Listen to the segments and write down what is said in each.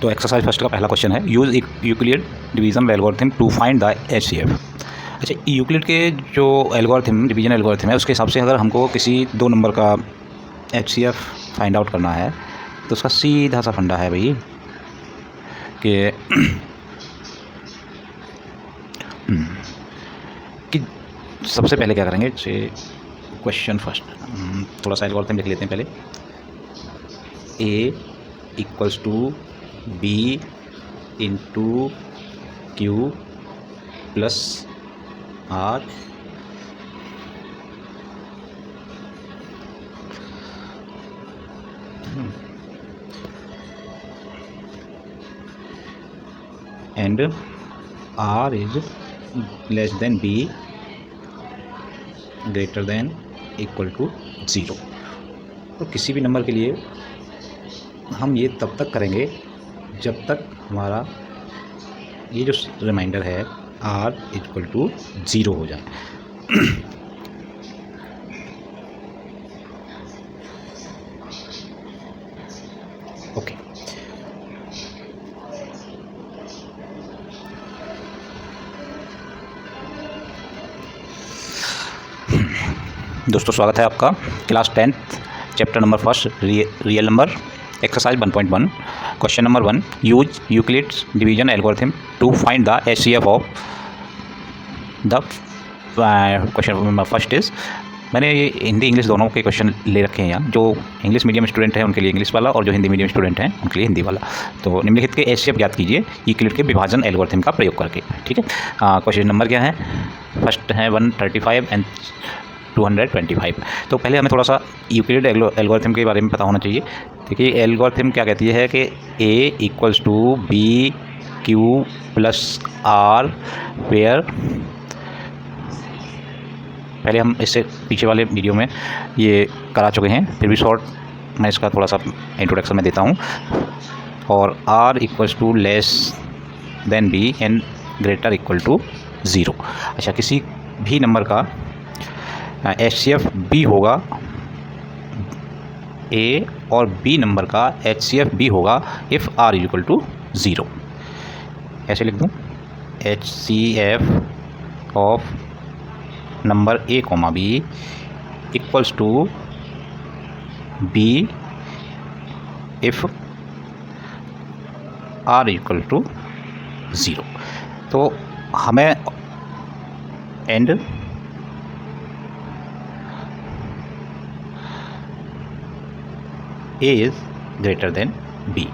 तो exercise first का पहला क्वेश्चन है, use Euclid division algorithm to find the HCF. अच्छा, यूक्लिड के जो एल्गोरिथम डिवीजन एल्गोरिथम है उसके हिसाब से अगर हमको किसी दो नंबर का एचसीएफ फाइंड आउट करना है तो उसका सीधा सा फंडा है भाई कि सबसे पहले क्या करेंगे, क्वेश्चन फर्स्ट थोड़ा सा एल्गोरिथम लिख लेते हैं पहले। A equals to B into Q plus R and R is less than B greater than equal to 0। तो किसी भी नंबर के लिए हम ये तब तक करेंगे जब तक हमारा ये जो रिमाइंडर है r इक्वल टू 0 हो जाए। ओके, दोस्तों स्वागत है आपका class 10th chapter number first real number exercise 1.1 question number 1, use Euclid's division algorithm to find the HCF of the question number first is. मैंने ये हिंदी इंग्लिश दोनों के क्वेश्चन ले रखे हैं यहाँ, जो इंग्लिश मीडियम स्टूडेंट हैं उनके लिए इंग्लिश वाला और जो हिंदी मीडियम स्टूडेंट हैं उनके लिए हिंदी वाला। तो निम्नलिखित के एचसीएफ ज्ञात कीजिए यूक्लिड के विभाजन एल्गोरिथम का प्रयोग करके। ठीक है, क्वेश्चन नंबर क्या है, फर्स्ट है 135 एंड 225। तो पहले हमें थोड़ा सा यूक्लिड एल्गोरिथम के बारे में पता होना चाहिए। देखिए एल्गोरिथम क्या कहती है कि A equals to B Q plus R, where पहले हम इससे पीछे वाले वीडियो में ये करा चुके हैं, फिर भी शॉर्ट मैं इसका थोड़ा सा इंट्रोडक्शन में देता हूँ। और R equals to less than B and greater equal to 0। अच्छा, किसी भी नंबर का एचसीएफ बी होगा ए और बी नंबर का एचसीएफ बी होगा इफ़ आर इक्वल टू 0। ऐसे लिख दूँ, HCF of number A comma B equals to B if R equal to 0। तो हमें and A is greater than B.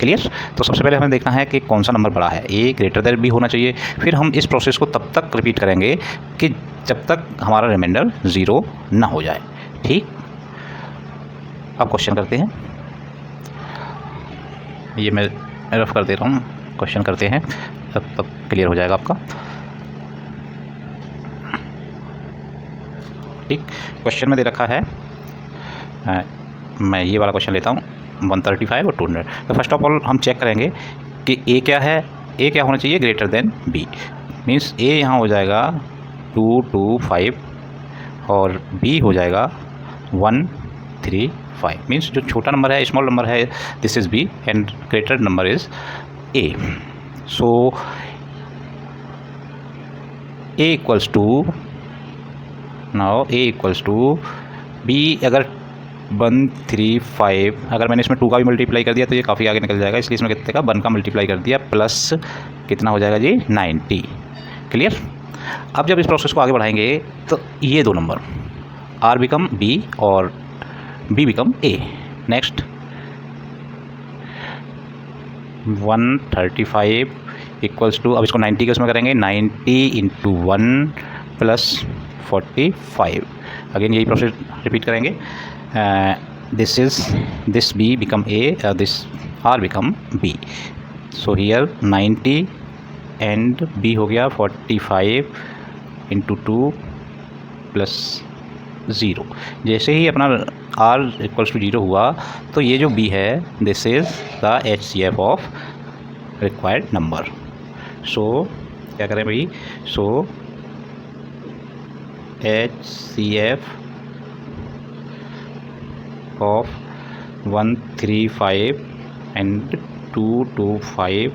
Clear. तो सबसे पहले हमें देखना है कि कौन सा नंबर बड़ा है, ए ग्रेटर देन बी होना चाहिए। फिर हम इस प्रोसेस को तब तक रिपीट करेंगे कि जब तक हमारा रिमाइंडर 0 ना हो जाए। ठीक, अब क्वेश्चन करते हैं, ये मैं रफ कर दे रहा हूँ, क्वेश्चन करते हैं तब क्लियर हो जाएगा आपका। ठीक, क्वेश्चन में दे रखा है, मैं ये वाला क्वेश्चन लेता हूँ 135 और 200। तो फर्स्ट ऑफ ऑल हम चेक करेंगे कि ए क्या है, ए क्या होना चाहिए, ग्रेटर देन बी। मीन्स ए यहाँ हो जाएगा 225 और बी हो जाएगा 135। मीन्स जो छोटा नंबर है, स्मॉल नंबर है, this is B and greater number is A. So A equals to, now A equals to B, अगर 135, अगर मैंने इसमें 2 का भी मल्टीप्लाई कर दिया तो ये काफ़ी आगे निकल जाएगा, इसलिए इसमें कितने का 1 का मल्टीप्लाई कर दिया, प्लस कितना हो जाएगा जी 90। क्लियर। अब जब इस प्रोसेस को आगे बढ़ाएंगे तो ये दो नंबर आर बिकम बी और B become A. Next 135 equals to, अब इसको 90 के उसमें करेंगे, 90 इंटू 1 प्लस 45। अगेन यही प्रोसेस रिपीट करेंगे। this b become a, this r become b. So here 90 and b हो गया 45 इंटू 2 प्लस 0। जैसे ही अपना r इक्वल्स टू 0 हुआ तो ये जो b है, this is the HCF of required number. So क्या करें भाई, so HCF of 135 and 2 to 5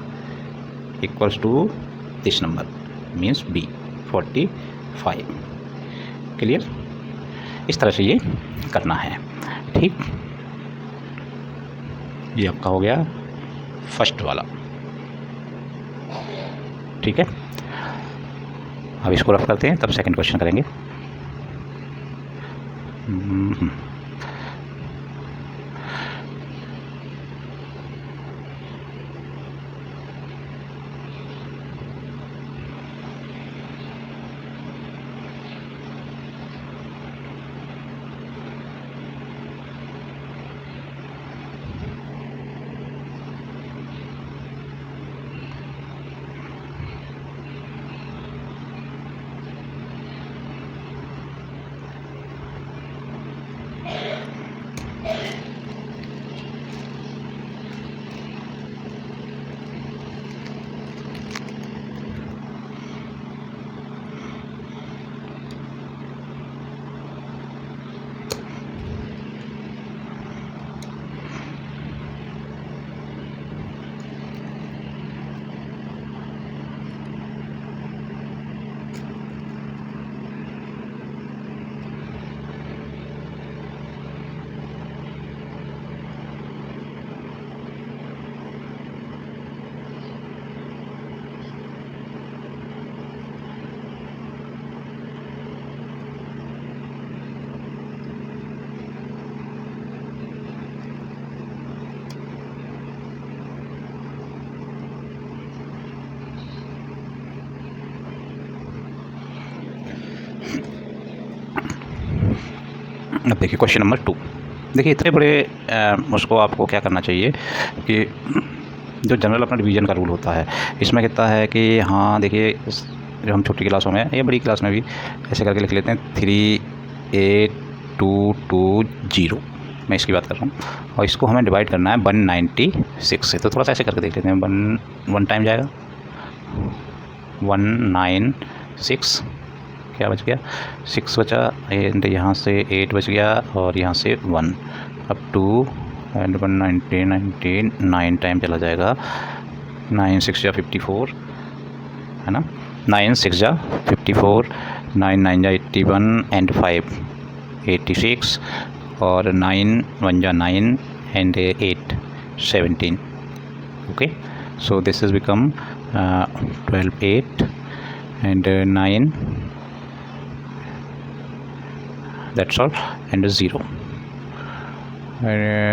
equals to this number means B 45। Clear? इस तरह से ये करना है। ठीक, ये आपका हो गया फर्स्ट वाला। ठीक है, अब इसको रफ करते हैं, तब सेकंड क्वेश्चन करेंगे। अब देखिए क्वेश्चन नंबर 2। देखिए इतने बड़े उसको आपको क्या करना चाहिए कि जो जनरल अपना डिवीज़न का रूल होता है, इसमें कहता है कि हाँ देखिए जो हम छोटी क्लासों में या बड़ी क्लास में भी ऐसे करके लिख लेते हैं 38220, मैं इसकी बात कर रहा हूँ, और इसको हमें डिवाइड करना है 196 से। तो थोड़ा सा ऐसे करके देख लेते हैं। वन टाइम जाएगा 196, क्या बच गया 6 बचा, एंड यहाँ से 8 बच गया और यहाँ से 1 अब 2 एंड 9 टाइम चला जाएगा। 9 6 जा 54 है ना, 9 6 जा 54, 9 9 जा 81 एंड 5 86 और 9 1 जा 9 and 8 17। Okay, so this has become 12 8 and 9, that's all, and 0.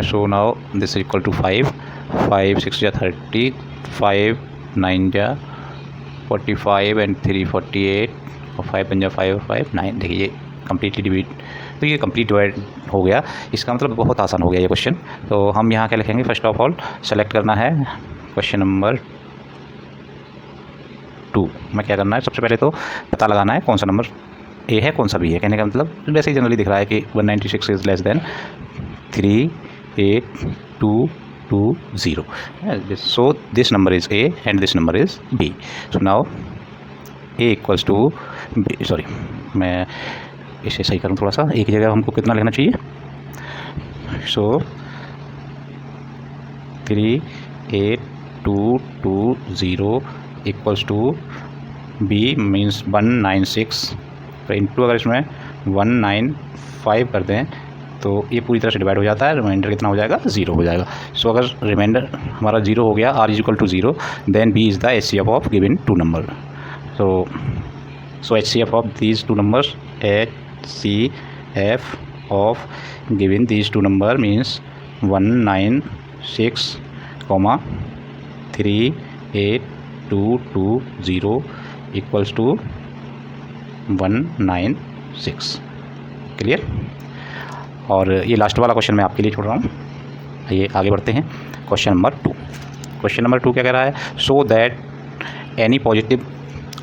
So now this is equal to 5 6 ja 30, 5 9 ja 45 and 3 48 और 5 1 ja 5 5 9। देखिए कम्प्लीटली डिवाइड, तो ये कम्प्लीट डिवाइड हो गया। इसका मतलब बहुत आसान हो गया ये क्वेश्चन। तो हम यहाँ क्या लिखेंगे, फर्स्ट ऑफ ऑल सेलेक्ट करना है क्वेश्चन नंबर 2 में क्या करना है, सबसे पहले तो पता लगाना है कौन सा नंबर ए है कौन सा बी है। कहने का मतलब वैसे ही जनरली दिख रहा है कि 196 is less than 38220, so this number is A and this number is B. So now A equals to B, sorry मैं इसे सही करूँ थोड़ा सा, एक जगह हमको कितना लिखना चाहिए, सो 38220 इक्वल्स टू बी मीन्स 196, तो इंटू अगर इसमें 195 कर दें तो ये पूरी तरह से डिवाइड हो जाता है, रिमाइंडर कितना हो जाएगा 0 हो जाएगा। सो अगर रिमाइंडर हमारा 0 हो गया, r is equal to 0, then b is the HCF of given two number. So HCF of these two numbers, HCF of given these two number means 196, 38220 equals to 196। Clear? और ये लास्ट वाला question मैं आपके लिए छोड़ रहा हूँ। ये आगे बढ़ते हैं क्वेश्चन नंबर 2। क्वेश्चन नंबर 2 क्या कह रहा है, so that any positive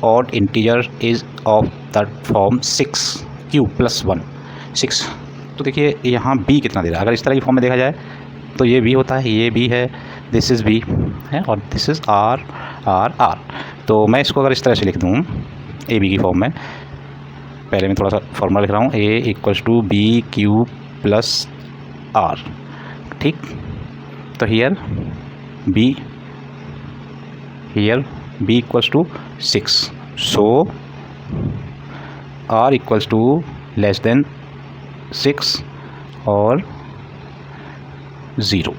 odd integer is of the form 6q + 1 6। तो देखिए यहाँ b कितना दे रहा है, अगर इस तरह की फॉर्म में देखा जाए तो ये b होता है, ये b है, दिस इज़ b है और this is r r r। तो मैं इसको अगर इस तरह से लिख दूँ ए बी की फॉर्म में, पहले मैं थोड़ा सा फॉर्मूला लिख रहा हूँ, a equals to B Q plus r। ठीक, तो here b here b equals to 6, so r equals to less than 6 और 0।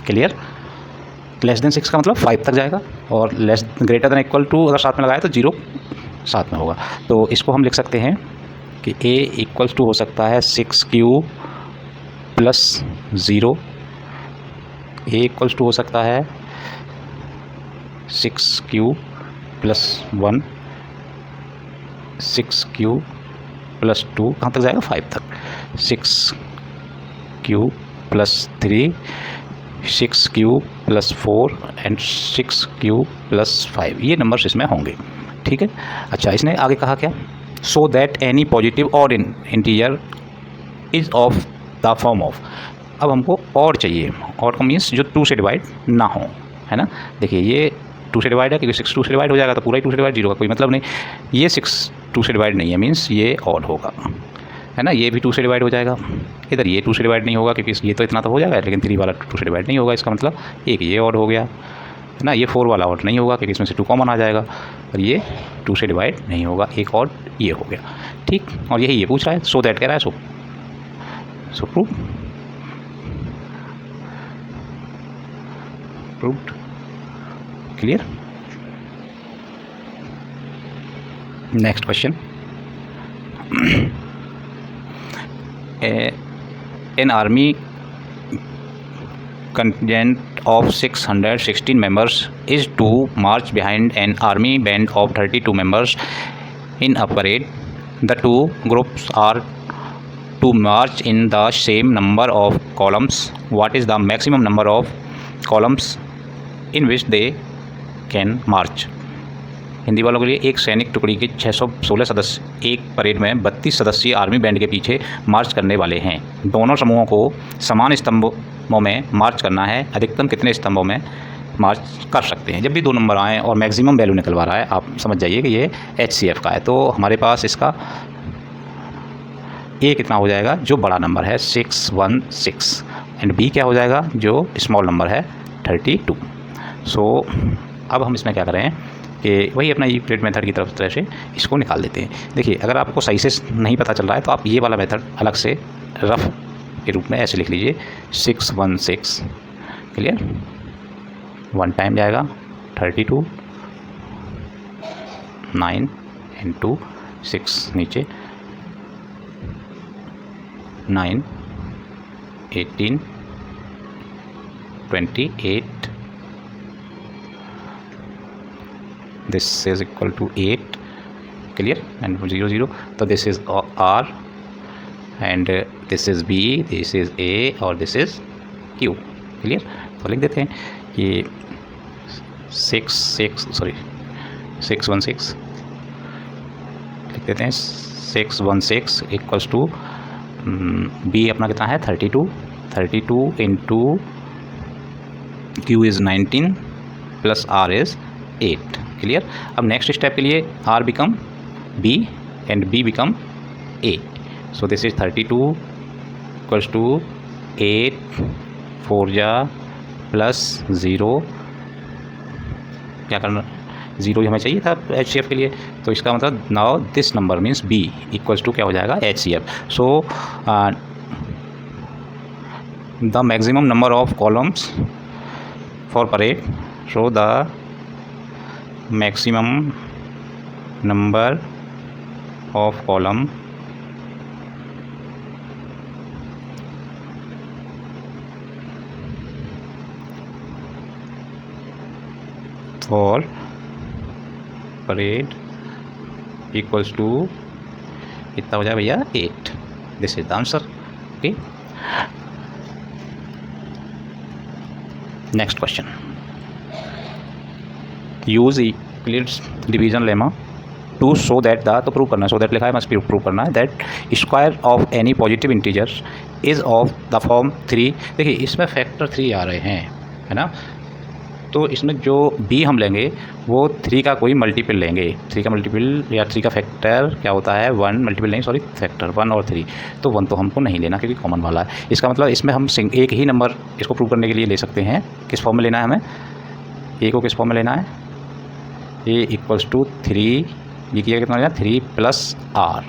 क्लियर? लेस देन 6 का मतलब 5 तक जाएगा और less greater than equal to अगर साथ में लगाए तो 0 साथ में होगा। तो इसको हम लिख सकते हैं कि a इक्वल्स टू हो सकता है 6q plus 0, a equals to हो सकता है 6q प्लस 1, 6q प्लस 2 कहाँ तक जाएगा? 5 तक, 6q plus 3, 6q plus 4 and 6q plus 5, ये नंबर्स इसमें होंगे। ठीक है। अच्छा, इसने आगे कहा क्या? सो दैट एनी पॉजिटिव और integer is of the form of. अब हमको और चाहिए, और का मीन्स जो 2 से डिवाइड ना हो, है ना। देखिए ये 2 से डिवाइड है क्योंकि 6 2 से डिवाइड हो जाएगा तो पूरा ही 2 से डिवाइड, 0 का कोई मतलब नहीं। ये 6 2 से डिवाइड नहीं है, मीन्स ये ऑड होगा, है ना। ये भी 2 से डिवाइड हो जाएगा। इधर ये 2 से डिवाइड नहीं होगा क्योंकि ये तो इतना तो हो जाएगा, लेकिन 3 वाला 2 से डिवाइड नहीं होगा। इसका मतलब एक ये ऑड हो गया, है ना। ये 4 वाला ऑड नहीं होगा क्योंकि इसमें से 2 कॉमन आ जाएगा, और ये 2 से डिवाइड नहीं होगा, एक ऑड ये हो गया। ठीक, और यही ये पूछ रहा है, सो दैट कह रहा है, सो prove, proved. Clear? Next question. An army contingent of 616 members is to march behind an army band of 32 members in a parade. The two groups are to march in the same number of columns. What is the maximum number of columns in which they can march? Hindi वालों के लिए, एक सैनिक टुकड़ी के 616 सदस्य एक parade में 32 सदस्यीय आर्मी बैंड के पीछे मार्च करने वाले हैं। दोनों समूहों को समान स्तंभों में मार्च करना है। अधिकतम कितने स्तंभों में मार्च कर सकते हैं? जब भी 2 नंबर आएँ और मैक्सिमम वैल्यू निकलवा रहा है, आप समझ जाइए कि ये HCF का है। तो हमारे पास इसका A कितना हो जाएगा? जो बड़ा नंबर है 616, एंड B क्या हो जाएगा? जो स्मॉल नंबर है 32। सो अब हम इसमें क्या करें कि वही अपना यूक्लिड मेथड की तरफ से इसको निकाल देते हैं। देखिए, अगर आपको सही से नहीं पता चल रहा है तो आप ये वाला मेथड अलग से रफ के रूप में ऐसे लिख लीजिए, 616। क्लियर? 1 टाइम जाएगा 32, 9 एंड 2 6 नीचे, 9 18 28, this is equal to 8। clear? and 0 0, तो this is R and this is B, this is A और this is Q। clear? तो लिख देते हैं कि 616 लिख देते हैं, 616 इक्वल्स टू B अपना कितना है? 32 into Q is 19 plus R is 8। Clear? अब नेक्स्ट स्टेप के लिए R become B and B become A। So this is 32 equals to 8 4 जा प्लस 0, क्या करना, 0 हमें चाहिए था HCF के लिए, तो इसका मतलब now this number means B equals to क्या हो जाएगा? HCF। So the maximum number of columns for parade, so the maximum number of column for parade equals to कितना हो जाए भैया? 8। This is the answer. Okay, next question. Use Euclid's division lemma to show that the, तो prove करना है, so that लिखा है, must prove करना है that square of any positive integer is of the form 3। देखिए इसमें फैक्टर 3 आ रहे हैं, है ना। तो इसमें जो B हम लेंगे वो 3 का कोई मल्टीपल लेंगे। 3 का मल्टीपल या 3 का फैक्टर क्या होता है? 1 मल्टीपल नहीं, सॉरी फैक्टर 1 और 3। तो 1 तो हमको नहीं लेना क्योंकि कॉमन वाला है। इसका मतलब इसमें हम एक ही नंबर इसको प्रूव करने के लिए ले सकते हैं। किस फॉर्म में लेना है हमें? A को किस फॉर्म में लेना है? ए इक्वल्स टू 3, ये किया कितना हो जाए 3 + r।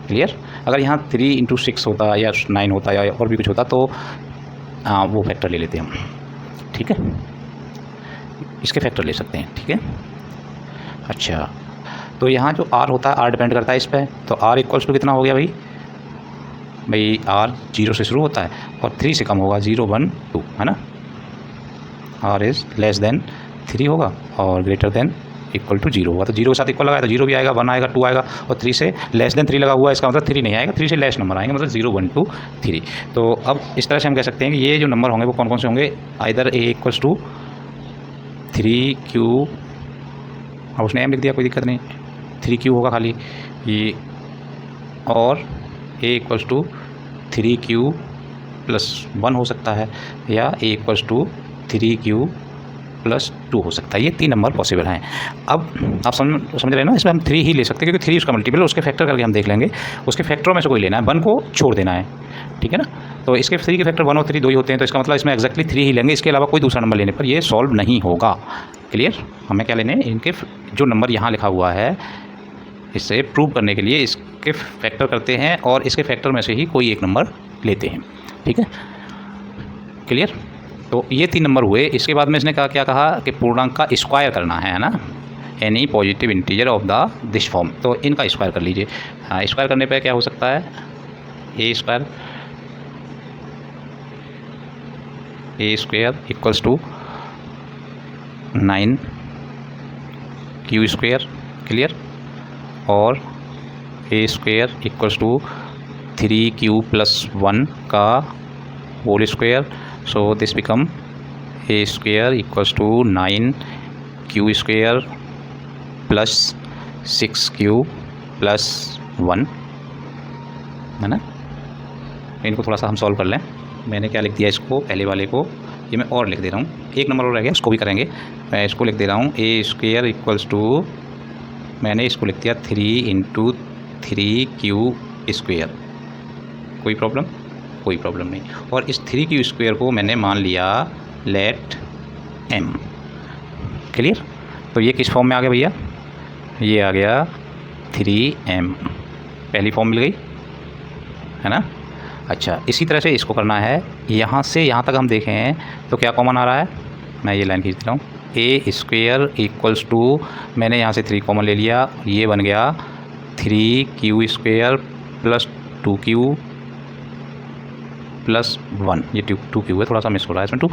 क्लियर। अगर यहाँ 3 × 6 होता या 9 होता या और भी कुछ होता तो वो फैक्टर ले लेते हम। ठीक है, इसके फैक्टर ले सकते हैं। ठीक है, अच्छा तो यहाँ जो r होता है, r डिपेंड करता है इस पर, तो r इक्वल्स टू कितना हो गया भाई r 0 से शुरू होता है और 3 से कम होगा, 0 1 2 है ना। r इज़ लेस देन 3 होगा और ग्रेटर देन इक्वल टू 0 होगा, तो 0 के साथ इक्वल लगाया तो 0 भी आएगा, 1 आएगा, 2 आएगा और 3 से लेस देन 3 लगा हुआ है, इसका मतलब 3 नहीं आएगा, 3 से लेस नंबर आएंगे, मतलब 0 1 2 3। तो अब इस तरह से हम कह सकते हैं कि ये जो नंबर होंगे वो कौन कौन से होंगे, either a equals to 3q, अब उसने m लिख दिया कोई दिक्कत नहीं, 3q होगा खाली ये, और a इक्वल्स टू 3q + 1 हो सकता है, या a इक्वल्स टू 3q + 2 हो सकता है। ये 3 नंबर पॉसिबल हैं। अब आप समझ रहे हैं ना, इसमें हम 3 ही ले सकते हैं क्योंकि 3 उसका मल्टीपल है, उसके फैक्टर करके हम देख लेंगे, उसके फैक्टरों में से कोई लेना है, 1 को छोड़ देना है। ठीक है ना, तो इसके 3 के फैक्टर 1 और 3 दो ही होते हैं, तो इसका मतलब इसमें एक्जैक्टली 3 ही लेंगे, इसके अलावा कोई दूसरा नंबर लेने पर ये सॉल्व नहीं होगा। क्लियर। हमें क्या लेने हैं, इनके जो नंबर यहाँ लिखा हुआ है इससे प्रूव करने के लिए इसके फैक्टर करते हैं और इसके फैक्टर में से ही कोई एक नंबर लेते हैं। ठीक है, क्लियर। तो ये 3 नंबर हुए। इसके बाद में इसने क्या कहा कि पूर्णांक का स्क्वायर करना है ना, any positive integer of the this form, तो इनका स्क्वायर कर लीजिए। हाँ, स्क्वायर करने पे क्या हो सकता है, A square equals to 9q²। Clear. और A square equals to 3q + 1 का whole square, so this become a square equals to 9q² + 6q + 1 है ना। इनको थोड़ा सा हम सॉल्व कर लें। मैंने क्या लिख दिया, इसको पहले वाले को ये मैं और लिख दे रहा हूँ, एक नंबर और रह गया, इसको भी करेंगे। मैं इसको लिख दे रहा हूँ a² इक्वल्स टू, मैंने इसको लिख दिया 3 × 3q²। कोई प्रॉब्लम, कोई प्रॉब्लम नहीं। और इस 3q² को मैंने मान लिया लेट m। क्लियर। तो ये किस फॉर्म में आ गया भैया, ये आ गया 3m, पहली फॉर्म मिल गई है ना। अच्छा, इसी तरह से इसको करना है, यहाँ से यहाँ तक हम देखें तो क्या कॉमन आ रहा है, मैं ये लाइन खींच रहा हूँ, a² इक्वल्स टू, मैंने यहाँ से 3 कॉमन ले लिया, ये बन गया 3q² + 2q + 1, ये 2q है, थोड़ा सा मिस हो रहा है इसमें 2।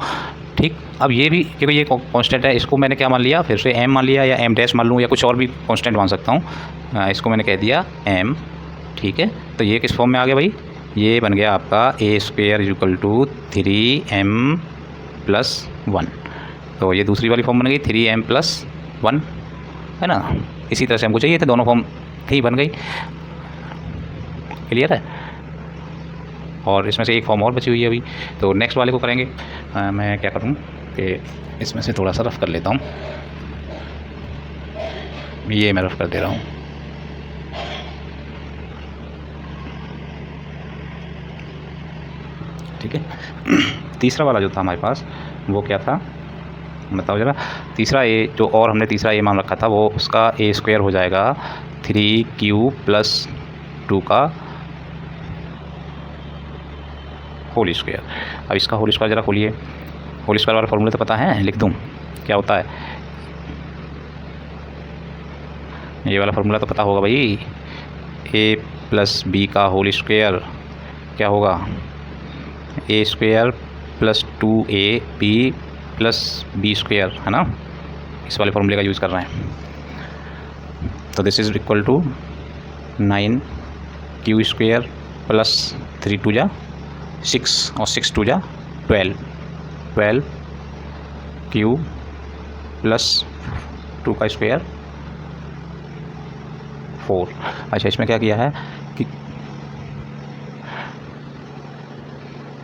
ठीक। अब ये भी क्योंकि ये कांस्टेंट है, इसको मैंने क्या मान लिया, फिर से m मान लिया, या m' मान लूँ, या कुछ और भी कांस्टेंट मान सकता हूँ। इसको मैंने कह दिया m। ठीक है, तो ये किस फॉर्म में आ गया भाई, ये बन गया आपका a² इक्वल टू 3m + 1। तो ये दूसरी वाली फॉर्म बन गई 3m + 1 है ना। इसी तरह से हमको चाहिए थे, दोनों फॉर्म ही बन गई। क्लियर है। और इसमें से एक फॉर्म और बची हुई है अभी, तो नेक्स्ट वाले को करेंगे। मैं क्या करूँ कि इसमें से थोड़ा सा रफ़ कर लेता हूँ, ये मैं रफ़ कर दे रहा हूँ। ठीक है, तीसरा वाला जो था हमारे पास वो क्या था बताओ ज़रा। तीसरा ए जो, और हमने तीसरा ए मान रखा था, वो उसका a² हो जाएगा 3q + 2 का होल स्क्वायर। अब इसका होल स्क्वायर ज़रा खोलिए, होल स्क्वायर वाला फॉर्मूला तो पता है, लिख दूँ क्या होता है, ये वाला फार्मूला तो पता होगा भाई, a + b का होल स्क्वायर क्या होगा, a² + 2ab + b² है ना। इस वाले फार्मूले का यूज़ कर रहे हैं। तो this is equal to 9q² + 3 × 2 = 6 और 6 × 2 = 12, 12q + 2 का स्क्वायर 4। अच्छा, इसमें क्या किया है कि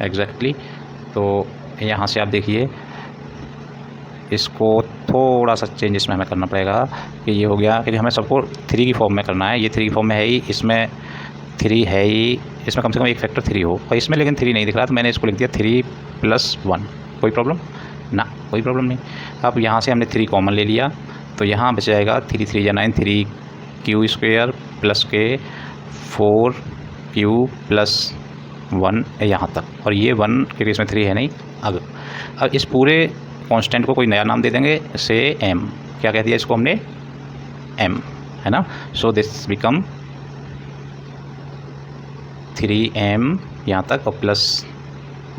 एग्जैक्टली तो यहाँ से आप देखिए, इसको थोड़ा सा चेंज इसमें हमें करना पड़ेगा कि ये हो गया कि हमें सबको 3 की फॉर्म में करना है। ये 3 की फॉर्म में है ही, इसमें 3 है ही, इसमें कम से कम एक फैक्टर 3 हो, और इसमें लेकिन 3 नहीं दिख रहा, तो मैंने इसको लिख दिया 3 + 1। कोई प्रॉब्लम ना, कोई प्रॉब्लम नहीं। अब यहाँ से हमने 3 कॉमन ले लिया, तो यहाँ बच जाएगा 3 3 या 9, 3q² प्लस के 4q प्लस 1 यहाँ तक, और ये 1 क्योंकि इसमें 3 है नहीं। अब इस पूरे कांस्टेंट को कोई नया नाम दे देंगे, से m, क्या कह दिया इसको हमने, m, है ना। सो दिस बिकम 3m यहाँ तक और प्लस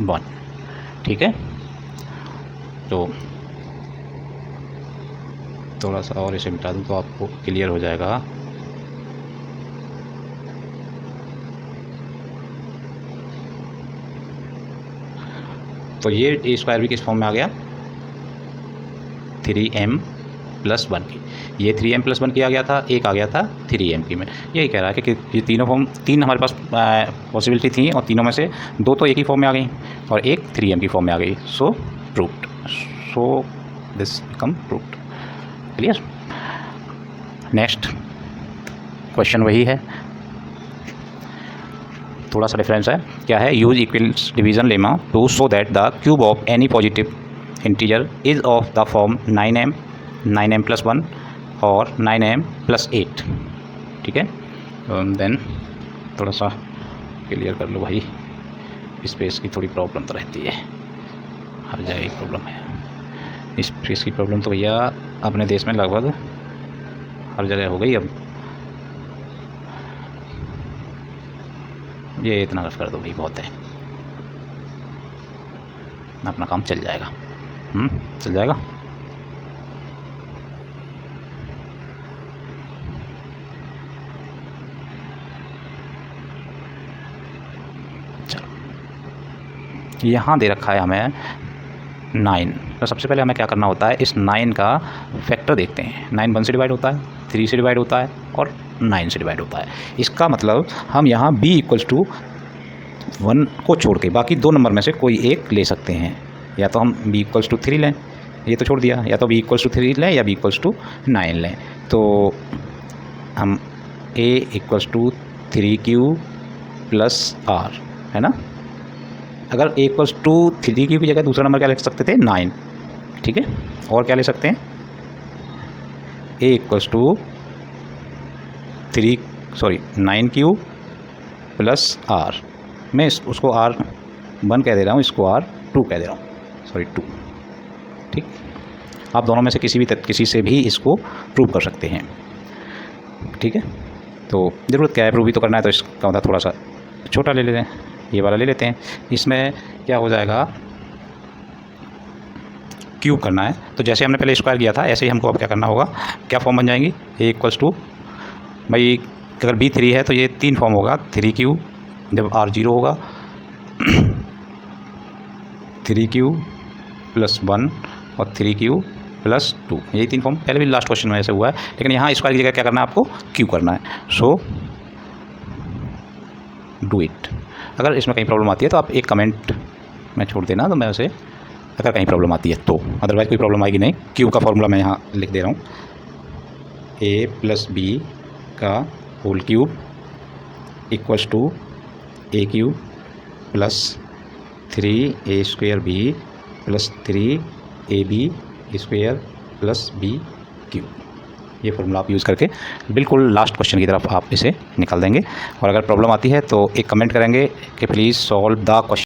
1, ठीक है। तो थोड़ा सा और इसे मिटा दूँ तो आपको क्लियर हो जाएगा। तो ये a² भी किस फॉर्म में आ गया, 3m प्लस 1 की, ये 3m प्लस 1 की आ गया था, एक आ गया था 3m की में। यही कह रहा है कि ये तीनों फॉर्म, तीन हमारे पास पॉसिबिलिटी थी और तीनों में से दो तो एक ही फॉर्म में आ गई और एक 3m की फॉर्म में आ गई। So proved, so this become proved. Clear. Next question वही है, थोड़ा सा डिफरेंस है। क्या है, use Euclid's division lemma to show that the cube of any positive integer is of the form 9m, 9m plus 1 और 9m प्लस 8, ठीक है। देन थोड़ा सा क्लियर कर लो भाई, स्पेस की थोड़ी प्रॉब्लम तो रहती है, हर जगह एक प्रॉब्लम है। स्पेस की प्रॉब्लम तो भैया अपने देश में लगभग हर जगह हो गई। अब ये इतना रफ कर दो भाई, बहुत है, अपना काम चल जाएगा, चल जाएगा। चलो, यहाँ दे रखा है हमें 9, तो सबसे पहले हमें क्या करना होता है, इस 9 का फैक्टर देखते हैं। 9 1 से डिवाइड होता है, 3 से डिवाइड होता है और 9 से डिवाइड होता है। इसका मतलब हम यहाँ b = 1 को छोड़ के बाकी दो नंबर में से कोई एक ले सकते हैं। या तो हम b = 3 लें, ये तो छोड़ दिया, या तो b = 3 लें या b = 9 लें। तो हम a = 3q प्लस r, है ना। अगर a = 3q की जगह दूसरा नंबर क्या लिख सकते थे, 9, ठीक है। और क्या ले सकते हैं, a = 9q प्लस r, मैं उसको r1 कह दे रहा हूँ, इसको r2 कह दे रहा हूँ, सॉरी 2, ठीक। आप दोनों में से किसी से भी इसको प्रूव कर सकते हैं, ठीक है। तो ज़रूरत क्या है, प्रूव ही तो करना है, तो इसका मतलब थोड़ा सा छोटा ले लेते हैं, ये वाला ले लेते हैं। इसमें क्या हो जाएगा, क्यूब करना है, तो जैसे हमने पहले स्क्वायर किया था ऐसे ही हमको अब क्या करना होगा, क्या फॉर्म बन जाएंगी, a = भाई अगर b 3 है तो ये 3 फॉर्म होगा, 3q जब r 0 होगा 3q प्लस 1 और 3q प्लस 2, यही 3 फॉर्म। पहले भी लास्ट क्वेश्चन में ऐसे हुआ है, लेकिन यहाँ स्क्वायर की जगह क्या करना है आपको, क्यूब करना है। So do it. अगर इसमें कहीं प्रॉब्लम आती है तो आप एक कमेंट में छोड़ देना, तो मैं उसे, अगर कहीं प्रॉब्लम आती है तो, अदरवाइज़ कोई प्रॉब्लम आएगी नहीं। क्यूब का फॉर्मूला मैं यहाँ लिख दे रहा हूँ, a + b का whole cube = a³ plus 3a² b plus 3ab² plus b³। ये फॉर्मूला आप यूज़ करके बिल्कुल लास्ट क्वेश्चन की तरफ आप इसे निकाल देंगे। और अगर प्रॉब्लम आती है तो एक कमेंट करेंगे कि प्लीज़ सॉल्व द क्वेश्चन।